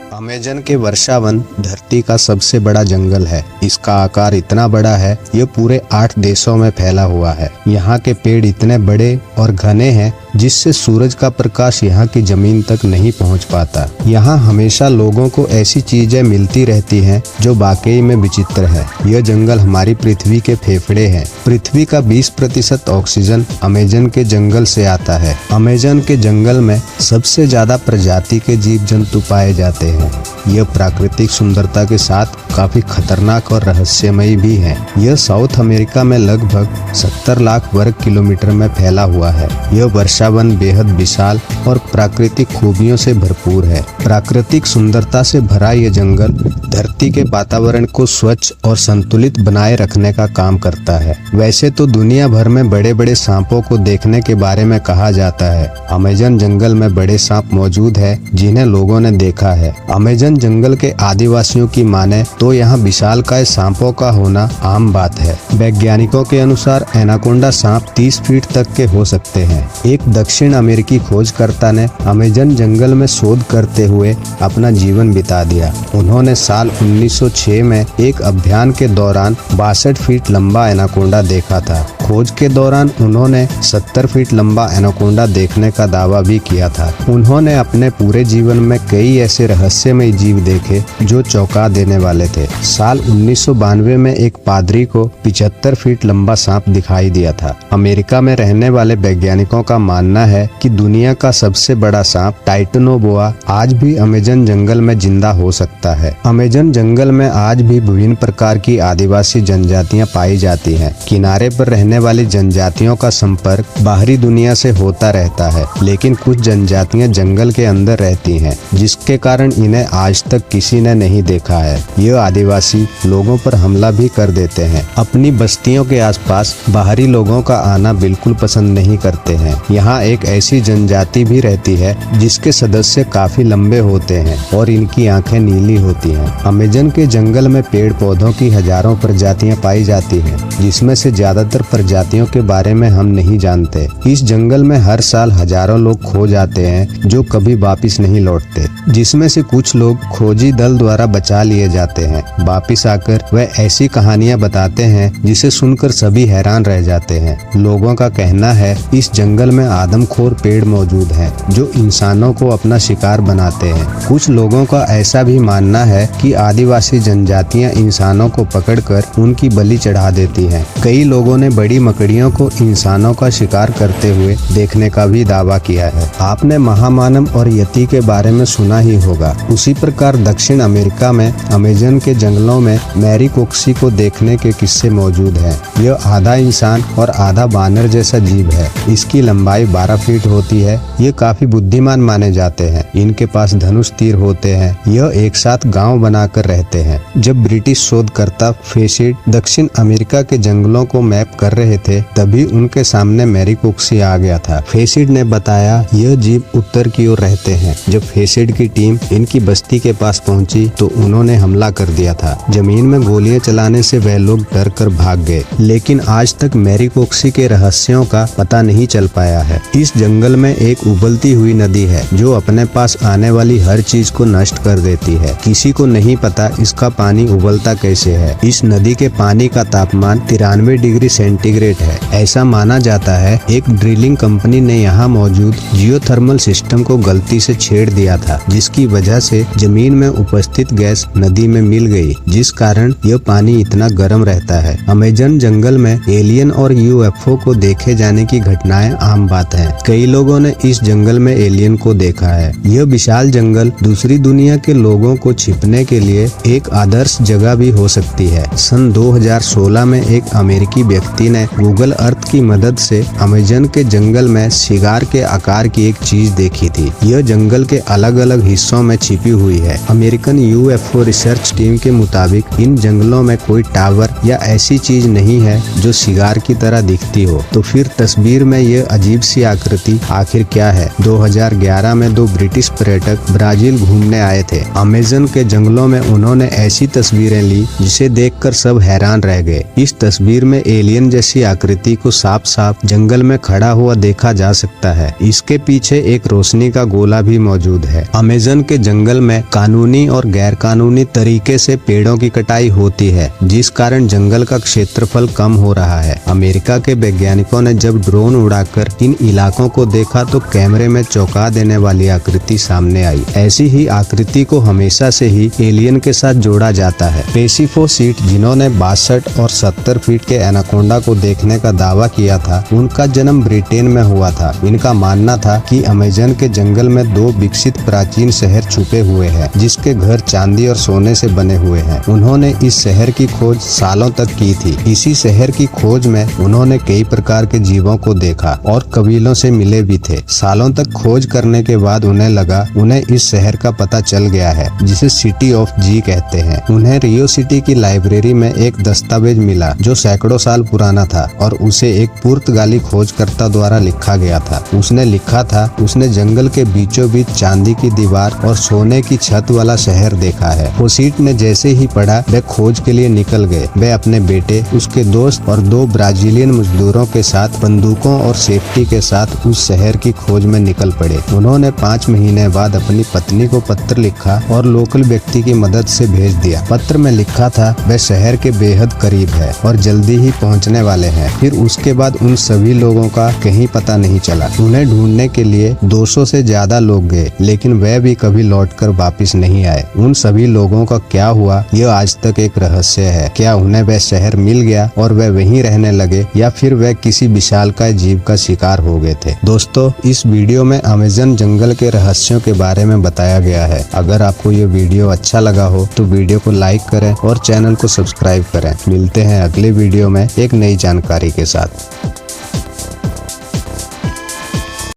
Amazon के वर्षावन धरती का सबसे बड़ा जंगल है। इसका आकार इतना बड़ा है, ये पूरे 8 देशों में फैला हुआ है। यहाँ के पेड़ इतने बड़े और घने हैं जिससे सूरज का प्रकाश यहाँ की जमीन तक नहीं पहुँच पाता। यहाँ हमेशा लोगों को ऐसी चीजें मिलती रहती हैं जो वाकई में विचित्र है। यह जंगल हमारी पृथ्वी के फेफड़े हैं। पृथ्वी का 20% ऑक्सीजन अमेज़न के जंगल से आता है। अमेज़न के जंगल में सबसे ज्यादा प्रजाति के जीव जंतु पाए जाते हैं। यह प्राकृतिक सुंदरता के साथ काफी खतरनाक और रहस्यमयी भी है। यह साउथ अमेरिका में लगभग 70 लाख वर्ग किलोमीटर में फैला हुआ है। यह वर्षावन बेहद विशाल और प्राकृतिक खूबियों से भरपूर है। प्राकृतिक सुंदरता से भरा यह जंगल धरती के वातावरण को स्वच्छ और संतुलित बनाए रखने का काम करता है। वैसे तो दुनिया भर में बड़े बड़े सांपों को देखने के बारे में कहा जाता है। अमेज़न जंगल में बड़े सांप मौजूद है जिन्हें लोगों ने देखा है। अमेज़न जंगल के आदिवासियों की माने तो यहाँ विशालकाय सांपों का होना आम बात है। वैज्ञानिकों के अनुसार एनाकोंडा सांप 30 फीट तक के हो सकते हैं। एक दक्षिण अमेरिकी खोजकर्ता ने अमेज़न जंगल में शोध करते हुए अपना जीवन बिता दिया। उन्होंने साल 1906 में एक अभियान के दौरान 62 फीट लंबा एनाकोंडा देखा था। खोज के दौरान उन्होंने 70 फीट लंबा एनाकोंडा देखने का दावा भी किया था। उन्होंने अपने पूरे जीवन में कई ऐसे रहस्यमय जीव देखे जो चौंका देने वाले थे। साल 1992 में एक पादरी को 75 फीट लंबा सांप दिखाई दिया था। अमेरिका में रहने वाले वैज्ञानिकों का मानना है कि दुनिया का सबसे बड़ा सांप टाइटनोबोआ आज भी अमेज़न जंगल में जिंदा हो सकता है। अमेज़न जंगल में आज भी विभिन्न प्रकार की आदिवासी जनजातियां पाई जाती हैं। किनारे पर रहने वाली जनजातियों का संपर्क बाहरी दुनिया से होता रहता है, लेकिन कुछ जनजातियां जंगल के अंदर रहती हैं, जिसके कारण इन्हें आज तक किसी ने नहीं देखा है। यह आदिवासी लोगों पर हमला भी कर देते हैं। अपनी बस्तियों के आसपास बाहरी लोगों का आना बिल्कुल पसंद नहीं करते हैं। यहाँ एक ऐसी जनजाति भी रहती है जिसके सदस्य काफी लंबे होते हैं और इनकी आंखें नीली होती हैं। अमेज़न के जंगल में पेड़ पौधों की हजारों प्रजातियां पाई जाती हैं, जिसमें से ज्यादातर प्रजातियों के बारे में हम नहीं जानते। इस जंगल में हर साल हजारों लोग खो जाते हैं जो कभी वापिस नहीं लौटते, जिसमें से कुछ लोग खोजी दल द्वारा बचा लिए जाते हैं। वापिस आकर वह ऐसी कहानियां बताते हैं जिसे सुनकर सभी हैरान रह जाते हैं। लोगों का कहना है इस जंगल में आदमखोर पेड़ मौजूद हैं जो इंसानों को अपना शिकार बनाते हैं। कुछ लोगों का ऐसा भी मानना है कि आदिवासी जनजातियां इंसानों को पकड़कर उनकी बलि चढ़ा देती हैं। कई लोगों ने बड़ी मकड़ियों को इंसानों का शिकार करते हुए देखने का भी दावा किया है। आपने महामानव और यति के बारे में सुना ही होगा। उसी प्रकार दक्षिण अमेरिका में अमेज़न के जंगलों में मैरीकोक्सी को देखने के किस्से मौजूद हैं। यह आधा इंसान और आधा बानर जैसा जीव है। इसकी लंबाई 12 फीट होती है। ये काफी बुद्धिमान माने जाते हैं। इनके पास धनुष तीर होते हैं। यह एक साथ गांव बनाकर रहते हैं। जब ब्रिटिश शोधकर्ता फेसिड दक्षिण अमेरिका के जंगलों को मैप कर रहे थे, तभी उनके सामने मैरीकोक्सी आ गया था। फेसिड ने बताया यह जीव उत्तर की ओर रहते हैं। जब फेसिड की टीम इनकी बस्ती के पास पहुंची तो उन्होंने हमला कर दिया था। जमीन में गोलियां चलाने से वह लोग डर कर भाग गए, लेकिन आज तक मैरीकोक्सी के रहस्यों का पता नहीं चल पाया है। इस जंगल में एक उबलती हुई नदी है जो अपने पास आने वाली हर चीज को नष्ट कर देती है। किसी को नहीं पता इसका पानी उबलता कैसे है। इस नदी के पानी का तापमान 93 डिग्री सेंटीग्रेड है। ऐसा माना जाता है एक ड्रिलिंग कंपनी ने यहाँ मौजूद जियोथर्मल सिस्टम को गलती से छेड़ दिया था, जिसकी वजह से जमीन में उपस्थित गैस नदी में मिल गई, जिस कारण यह पानी इतना गर्म रहता है। अमेज़न जंगल में एलियन और यूएफओ को देखे जाने की घटनाएं आम बात है। कई लोगों ने इस जंगल में एलियन को देखा है। यह विशाल जंगल दूसरी दुनिया के लोगों को छिपने के लिए एक आदर्श जगह भी हो सकती है। सन 2016 में एक अमेरिकी व्यक्ति ने गूगल अर्थ की मदद से अमेज़न के जंगल में सिगार के आकार की एक चीज देखी थी। यह जंगल के अलग अलग हिस्सों में छिपी हुई है। अमेरिकन यूएफओ रिसर्च टीम के मुताबिक इन जंगलों में कोई टावर या ऐसी चीज नहीं है जो सिगार की तरह दिखती हो। तो फिर तस्वीर में यह अजीब सी आकृति आखिर क्या है? 2011 में 2 ब्रिटिश पर्यटक ब्राजील घूमने आए थे। अमेज़न के जंगलों में उन्होंने ऐसी तस्वीरें ली जिसे देखकर सब हैरान रह गए। इस तस्वीर में एलियन जैसी जैसी आकृति को साफ साफ जंगल में खड़ा हुआ देखा जा सकता है। इसके पीछे एक रोशनी का गोला भी मौजूद है। अमेज़न के जंगल में कानूनी और गैर कानूनी तरीके से पेड़ों की कटाई होती है, जिस कारण जंगल का क्षेत्रफल कम हो रहा है। अमेरिका के वैज्ञानिकों ने जब ड्रोन उड़ाकर इन इलाकों को देखा तो कैमरे में चौंका देने वाली आकृति सामने आई। ऐसी ही आकृति को हमेशा से ही एलियन के साथ जोड़ा जाता है। पेसिफोसीट, जिन्होंने 62 और 70 फीट के एनाकोंडा को देखने का दावा किया था, उनका जन्म ब्रिटेन में हुआ था। इनका मानना था कि अमेज़न के जंगल में 2 विकसित प्राचीन शहर छुपे हुए हैं, जिसके घर चांदी और सोने से बने हुए हैं। उन्होंने इस शहर की खोज सालों तक की थी। इसी शहर की खोज में उन्होंने कई प्रकार के जीवों को देखा और कबीलों से मिले भी थे। सालों तक खोज करने के बाद उन्हें लगा उन्हें इस शहर का पता चल गया है, जिसे सिटी ऑफ जी कहते हैं। उन्हें रियो सिटी की लाइब्रेरी में एक दस्तावेज मिला जो सैकड़ों साल पुराना था और उसे एक पुर्तगाली खोजकर्ता द्वारा लिखा गया था। उसने लिखा था उसने जंगल के बीचों बीच चांदी की दीवार और सोने की छत वाला शहर देखा है। फोसीट ने जैसे ही पढ़ा वे खोज के लिए निकल गए। वे अपने बेटे, उसके दोस्त और 2 ब्राजीलियन मजदूरों के साथ बंदूकों और सेफ्टी के साथ उस शहर की खोज में निकल पड़े। उन्होंने 5 महीने बाद अपनी पत्नी को पत्र लिखा और लोकल व्यक्ति की मदद से भेज दिया। पत्र में लिखा था वे शहर के बेहद करीब है और जल्दी ही पहुंचने वाले हैं। फिर उसके बाद उन सभी लोगों का कहीं पता नहीं चला। उन्हें ढूंढने के लिए 200 से ज्यादा लोग गए, लेकिन वे भी कभी लौटकर वापस नहीं आए। उन सभी लोगों का क्या हुआ यह आज तक एक रहस्य है। क्या उन्हें वह शहर मिल गया और वे वहीं रहने लगे, या फिर वे किसी विशालकाय जीव का शिकार हो गए थे? दोस्तों, इस वीडियो में अमेज़न जंगल के रहस्यों के बारे में बताया गया है। अगर आपको ये वीडियो अच्छा लगा हो तो वीडियो को लाइक करें और चैनल को सब्सक्राइब करें। मिलते हैं अगले वीडियो में एक नई जानकारी के साथ।